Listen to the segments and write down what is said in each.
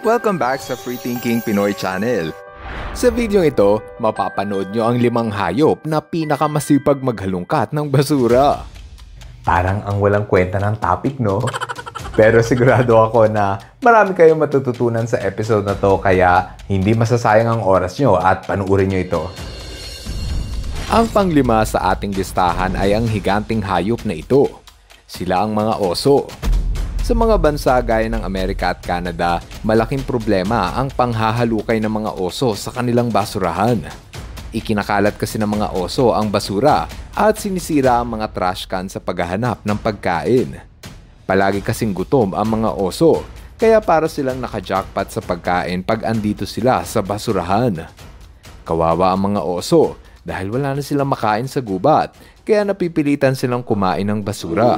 Welcome back sa Free Thinking Pinoy Channel. Sa video ito, mapapanood nyo ang 5 hayop na pinakamasipag maghalungkat ng basura. Parang ang walang kwenta ng topic, no? Pero sigurado ako na marami kayong matututunan sa episode na to, kaya hindi masasayang ang oras nyo at panuorin nyo ito. Ang panglima sa ating listahan ay ang higanting hayop na ito. Sila ang mga oso. Sa mga bansa gaya ng Amerika at Canada, malaking problema ang panghahalukay ng mga oso sa kanilang basurahan. Ikinakalat kasi ng mga oso ang basura at sinisira ang mga trash can sa paghahanap ng pagkain. Palagi kasing gutom ang mga oso, kaya para silang naka-jackpot sa pagkain pag andito sila sa basurahan. Kawawa ang mga oso dahil wala na silang makain sa gubat, kaya napipilitan silang kumain ng basura.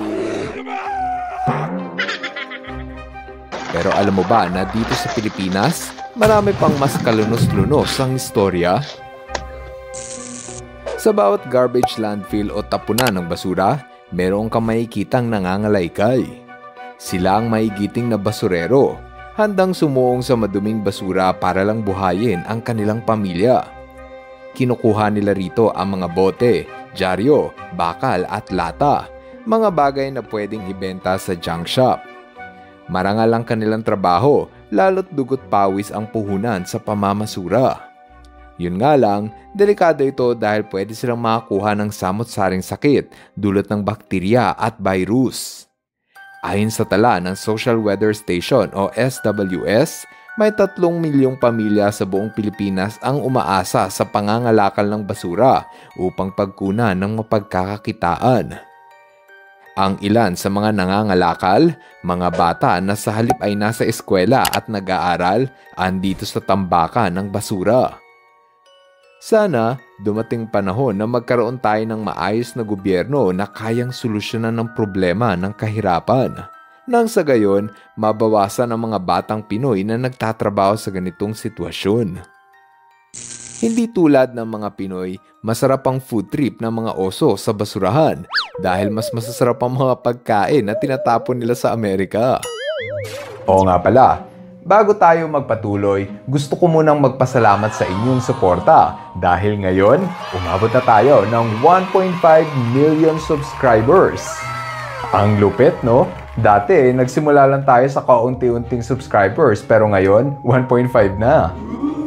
Pero alam mo ba na dito sa Pilipinas, marami pang mas kalunos-lunos ang istorya? Sa bawat garbage landfill o tapunan ng basura, merong kang makikitang nangangalaykay. Sila ang maigiting na basurero, handang sumuong sa maduming basura para lang buhayin ang kanilang pamilya. Kinukuha nila rito ang mga bote, dyaryo, bakal at lata, mga bagay na pwedeng ibenta sa junk shop. Marangal ang kanilang trabaho, lalo't dugot pawis ang puhunan sa pamamasura. Yun nga lang, delikado ito dahil pwede silang makakuha ng samot-saring sakit dulot ng bakterya at virus. Ayon sa tala ng Social Weather Station o SWS, may 3 milyong pamilya sa buong Pilipinas ang umaasa sa pangangalakal ng basura upang pagkunan ng mapagkakakitaan. Ang ilan sa mga nangangalakal, mga bata na sa halip ay nasa eskwela at nag-aaral, andito sa tambakan ng basura. Sana dumating panahon na magkaroon tayo ng maayos na gobyerno na kayang solusyonan ng problema ng kahirapan. Nang sa gayon, mabawasan ang mga batang Pinoy na nagtatrabaho sa ganitong sitwasyon. Hindi tulad ng mga Pinoy, masarap ang food trip ng mga oso sa basurahan dahil mas masasarap ang mga pagkain na tinatapon nila sa Amerika. Oo nga pala, bago tayo magpatuloy, gusto ko munang magpasalamat sa inyong suporta dahil ngayon, umabot na tayo ng 1.5 million subscribers. Ang lupit, no? Dati, nagsimula lang tayo sa kaunti-unting subscribers pero ngayon, 1.5 na.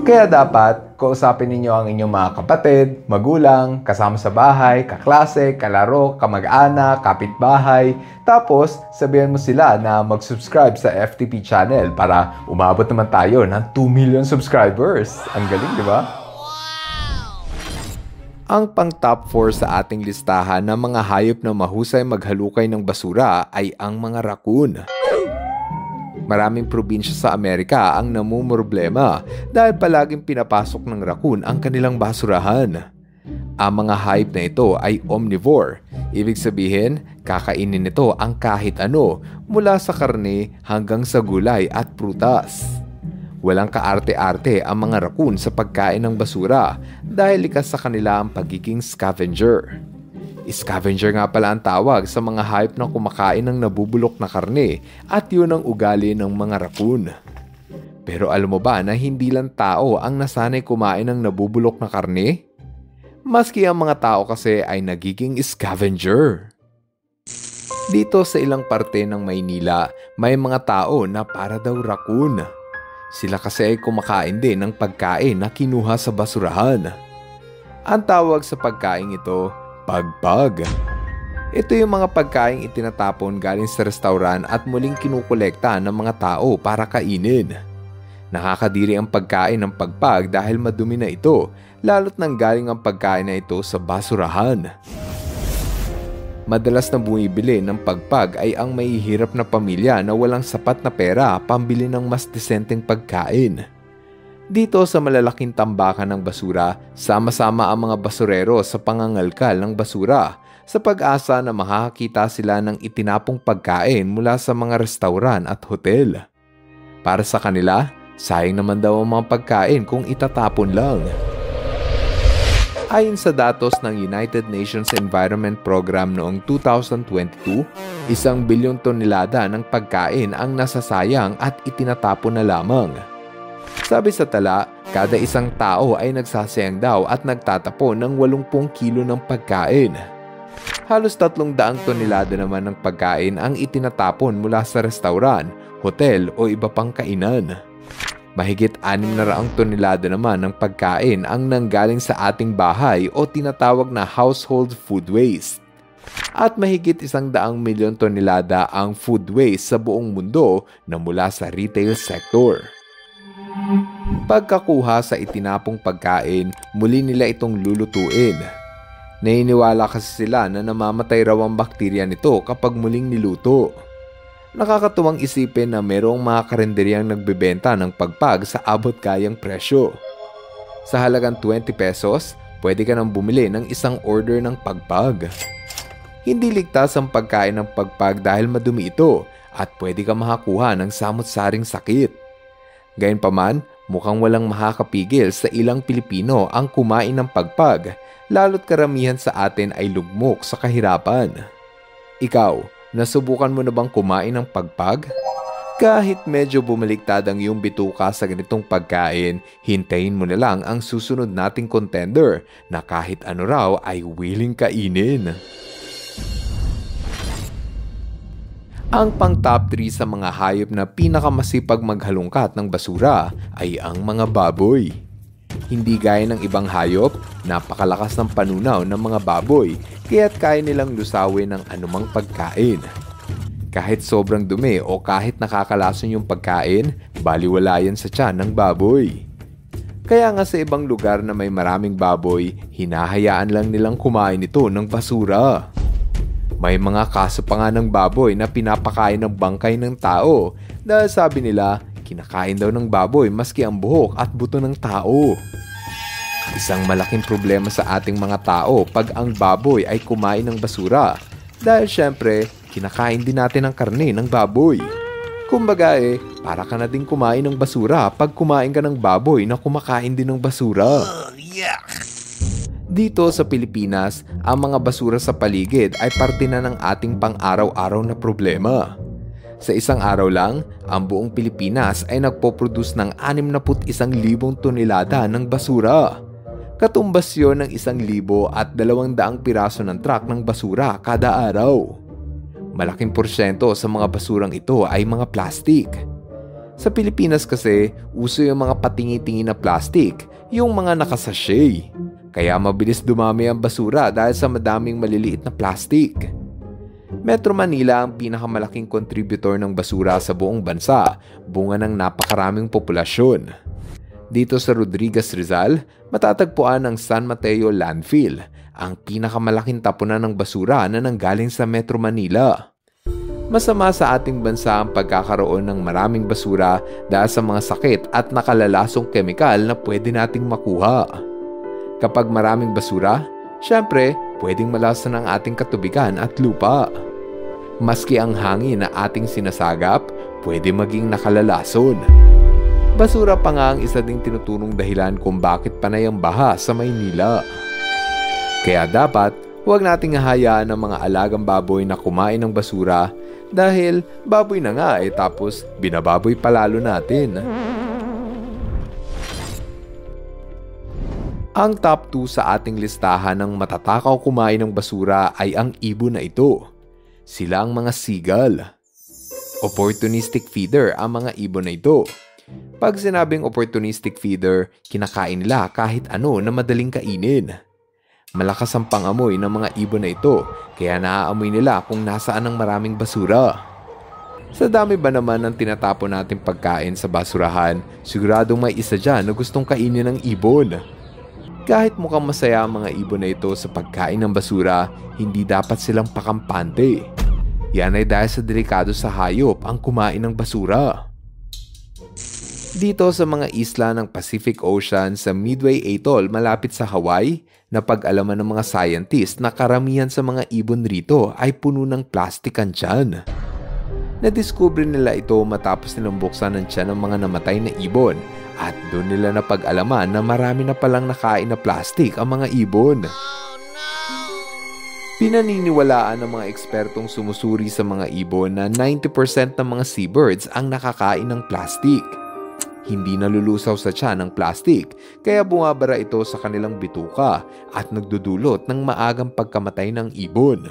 Kaya dapat, kausapin ninyo ang inyong mga kapatid, magulang, kasama sa bahay, kaklase, kalaro, kamag-anak, kapitbahay. Tapos, sabihan mo sila na mag-subscribe sa FTP channel para umabot naman tayo ng 2 million subscribers. Ang galing, di ba? Ang pang-top 4 sa ating listahan ng mga hayop na mahusay maghalukay ng basura ay ang mga raccoon. Maraming probinsya sa Amerika ang namumroblema dahil palaging pinapasok ng raccoon ang kanilang basurahan. Ang mga hayop na ito ay omnivore. Ibig sabihin, kakainin nito ang kahit ano mula sa karne hanggang sa gulay at prutas. Walang kaarte-arte ang mga raccoon sa pagkain ng basura dahil likas sa kanila ang pagiging scavenger. Scavenger nga pala ang tawag sa mga hayop na kumakain ng nabubulok na karne at yun ang ugali ng mga raccoon. Pero alam mo ba na hindi lang tao ang nasanay kumain ng nabubulok na karne? Maski ang mga tao kasi ay nagiging scavenger. Dito sa ilang parte ng Maynila, may mga tao na para daw raccoon. Sila kasi ay kumakain din ng pagkain na kinuha sa basurahan. Ang tawag sa pagkain ito, pagpag. Ito yung mga pagkain itinatapon galing sa restaurant at muling kinukolekta ng mga tao para kainin. Nakakadiri ang pagkain ng pagpag dahil madumi na ito, lalo't nang galing ang pagkain na ito sa basurahan. Madalas na bumibili ng pagpag ay ang mahihirap na pamilya na walang sapat na pera pambili ng mas desenteng pagkain. Dito sa malalaking tambakan ng basura, sama-sama ang mga basurero sa pangangalkal ng basura sa pag-asa na makakakita sila ng itinapong pagkain mula sa mga restaurant at hotel. Para sa kanila, sayang naman daw ang mga pagkain kung itatapon lang. Ayon sa datos ng United Nations Environment Program noong 2022, 1 bilyong tonelada ng pagkain ang nasasayang at itinatapon na lamang. Sabi sa tala, kada isang tao ay nagsasayang daw at nagtatapon ng 80 kilo ng pagkain. Halos 300 tonelada naman ng pagkain ang itinatapon mula sa restauran, hotel o iba pang kainan. Mahigit 600 tonelada naman ng pagkain ang nanggaling sa ating bahay o tinatawag na household food waste. At mahigit 100 milyon tonelada ang food waste sa buong mundo na mula sa retail sector. Pagkakuha sa itinapong pagkain, muli nila itong lulutuin. Naniniwala kasi sila na namamatay raw ang bakterya nito kapag muling niluto. Nakakatuwang isipin na merong mga karenderyang nagbebenta ng pagpag sa abot-kayang presyo. Sa halagang 20 pesos, pwede ka nang bumili ng isang order ng pagpag. Hindi ligtas ang pagkain ng pagpag dahil madumi ito at pwede ka makakuha ng samot-saring sakit. Gayunpaman, mukhang walang makakapigil sa ilang Pilipino ang kumain ng pagpag, lalo't karamihan sa atin ay lugmok sa kahirapan. Ikaw, nasubukan mo na bang kumain ng pagpag? Kahit medyo bumaliktad ang iyong bituka sa ganitong pagkain, hintayin mo na lang ang susunod nating contender na kahit ano raw ay willing kainin. Ang pang top 3 sa mga hayop na pinakamasipag maghalungkat ng basura ay ang mga baboy. Hindi gaya ng ibang hayop, napakalakas ng panunaw ng mga baboy kaya't kaya nilang lusawin ng anumang pagkain. Kahit sobrang dumi o kahit nakakalason yung pagkain, baliwala yan sa tiyan ng baboy. Kaya nga sa ibang lugar na may maraming baboy, hinahayaan lang nilang kumain ito ng basura. May mga kaso pa nga ng baboy na pinapakain ng bangkay ng tao dahil sabi nila, kinakain daw ng baboy maski ang buhok at buto ng tao. Isang malaking problema sa ating mga tao pag ang baboy ay kumain ng basura dahil syempre, kinakain din natin ang karne ng baboy. Kumbaga para ka na din kumain ng basura pag kumain ka ng baboy na kumakain din ng basura. Dito sa Pilipinas, ang mga basura sa paligid ay parte na ng ating pang-araw-araw na problema. Sa isang araw lang, ang buong Pilipinas ay nagpo-produce ng 61,000 tonelada ng basura. Katumbas yon ng 1,000 at 200 piraso ng truck ng basura kada araw. Malaking porsyento sa mga basurang ito ay mga plastik. Sa Pilipinas kasi, uso yung mga patingi-tingi na plastik, yung mga nakasachet. Kaya mabilis dumami ang basura dahil sa madaming maliliit na plastik. Metro Manila ang pinakamalaking contributor ng basura sa buong bansa, bunga ng napakaraming populasyon. Dito sa Rodriguez, Rizal, matatagpuan ang San Mateo Landfill, ang pinakamalaking tapunan ng basura na nanggaling sa Metro Manila. Masama sa ating bansa ang pagkakaroon ng maraming basura dahil sa mga sakit at nakalalasong kemikal na pwede nating makuha. Kapag maraming basura, syempre, pwedeng malasan ang ating katubigan at lupa. Maski ang hangin na ating sinasagap, pwede maging nakalalason. Basura pa nga ang isa ding tinuturong dahilan kung bakit panay ang baha sa Maynila. Kaya dapat, huwag nating hahayaan ang mga alagang baboy na kumain ng basura dahil baboy na nga tapos binababoy palalo natin. Ang top 2 sa ating listahan ng matatakaw kumain ng basura ay ang ibon na ito. Sila ang mga seagull. Opportunistic feeder ang mga ibon na ito. Pag sinabing opportunistic feeder, kinakain nila kahit ano na madaling kainin. Malakas ang pangamoy ng mga ibon na ito, kaya naaamoy nila kung nasaan ang maraming basura. Sa dami ba naman ng tinatapon nating pagkain sa basurahan, siguradong may isa dyan na gustong kainin ng ibon. Kahit mukhang masaya ang mga ibon na ito sa pagkain ng basura, hindi dapat silang pakampante. Yan ay dahil sa delikado sa hayop ang kumain ng basura. Dito sa mga isla ng Pacific Ocean sa Midway Atoll malapit sa Hawaii, napag-alaman ng mga scientist na karamihan sa mga ibon rito ay puno ng plastic ang tiyan. Nadiskubre nila ito matapos nilang buksan ang tiyan ng mga namatay na ibon at doon nila napag-alaman na marami na palang nakain na plastic ang mga ibon. Pinaniniwalaan ng mga ekspertong sumusuri sa mga ibon na 90% ng mga seabirds ang nakakain ng plastic. hindi nalulusaw sa tiyan ng plastic kaya bumabara ito sa kanilang bituka at nagdudulot ng maagang pagkamatay ng ibon.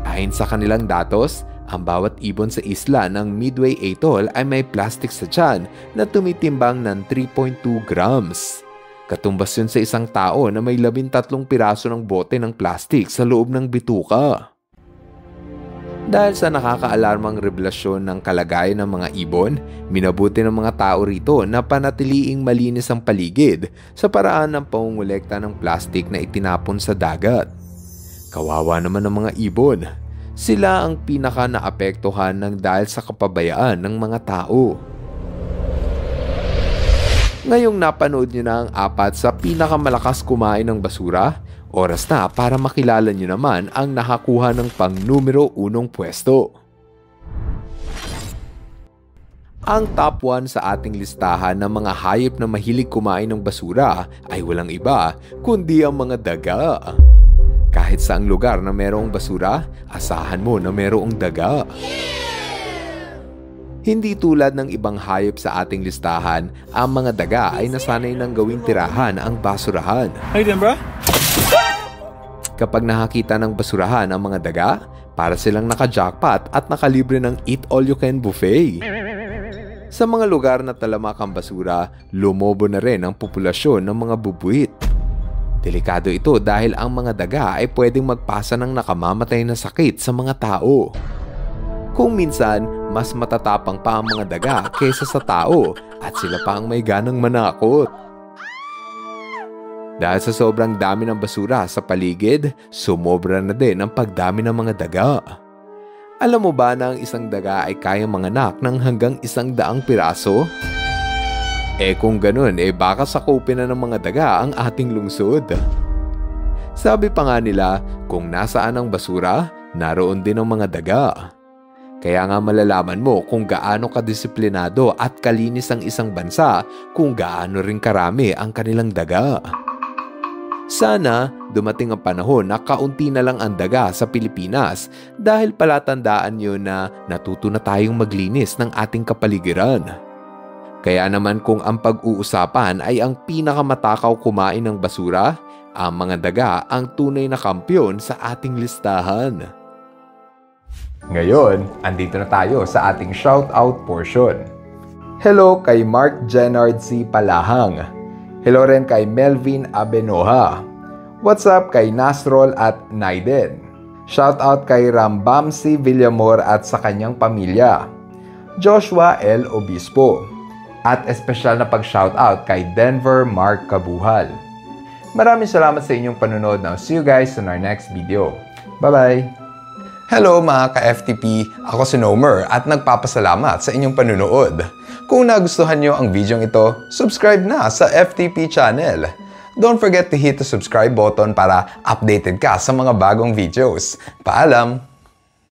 Ayon sa kanilang datos, ang bawat ibon sa isla ng Midway Atoll ay may plastic sa tiyan na tumitimbang ng 3.2 grams. Katumbas yun sa isang tao na may 13 piraso ng bote ng plastic sa loob ng bituka. Dahil sa nakakaalarmang revelasyon ng kalagayan ng mga ibon, minabuti ng mga tao rito na panatiliing malinis ang paligid sa paraan ng pangungulekta ng plastic na itinapon sa dagat. Kawawa naman ng mga ibon. Sila ang pinaka naapektuhan ng dahil sa kapabayaan ng mga tao. Ngayong napanood nyo na ang 4 sa pinakamalakas kumain ng basura, oras na para makilala nyo naman ang nakakuha ng pang numero 1 pwesto. Ang top 1 sa ating listahan ng mga hayop na mahilig kumain ng basura ay walang iba kundi ang mga daga. Kahit saang lugar na mayroong basura, asahan mo na mayroong daga. Hindi tulad ng ibang hayop sa ating listahan, ang mga daga ay nasanay ng gawing tirahan ang basurahan. How you doing, bro? Kapag nakakita ng basurahan ang mga daga, para silang naka-jackpot at nakalibre ng eat-all-you-can buffet. Sa mga lugar na talamak ang basura, lumobo na rin ang populasyon ng mga bubuwit. Delikado ito dahil ang mga daga ay pwedeng magpasa ng nakamamatay na sakit sa mga tao. Kung minsan, mas matatapang pa ang mga daga kaysa sa tao at sila pa ang may ganang manakot. Dahil sa sobrang dami ng basura sa paligid, sumobra na din ang pagdami ng mga daga. Alam mo ba na ang isang daga ay kayang manganak ng hanggang 100 piraso? Kung ganun, baka sakupin na ng mga daga ang ating lungsod. Sabi pa nga nila, kung nasaan ang basura, naroon din ang mga daga. Kaya nga malalaman mo kung gaano kadisiplinado at kalinis ang isang bansa kung gaano rin karami ang kanilang daga. Sana dumating ang panahon na kaunti na lang ang daga sa Pilipinas dahil palatandaan nyo na natuto na tayong maglinis ng ating kapaligiran. Kaya naman kung ang pag-uusapan ay ang pinakamatakaw kumain ng basura, ang mga daga ang tunay na kampyon sa ating listahan. Ngayon, andito na tayo sa ating shoutout portion. Hello kay Mark Jenard C. Palahang. Hello rin kay Melvin Abenoha. What's up kay Nasrol at Naiden. Shoutout kay Rambamsi Villamor at sa kanyang pamilya. Joshua L. Obispo. At espesyal na pag-shoutout kay Denver Mark Kabuhal. Maraming salamat sa inyong panunod. Now, see you guys in our next video. Bye-bye! Hello mga ka-FTP! Ako si Nomer at nagpapasalamat sa inyong panunood. Kung nagustuhan nyo ang video ito, subscribe na sa FTP channel. Don't forget to hit the subscribe button para updated ka sa mga bagong videos. Paalam!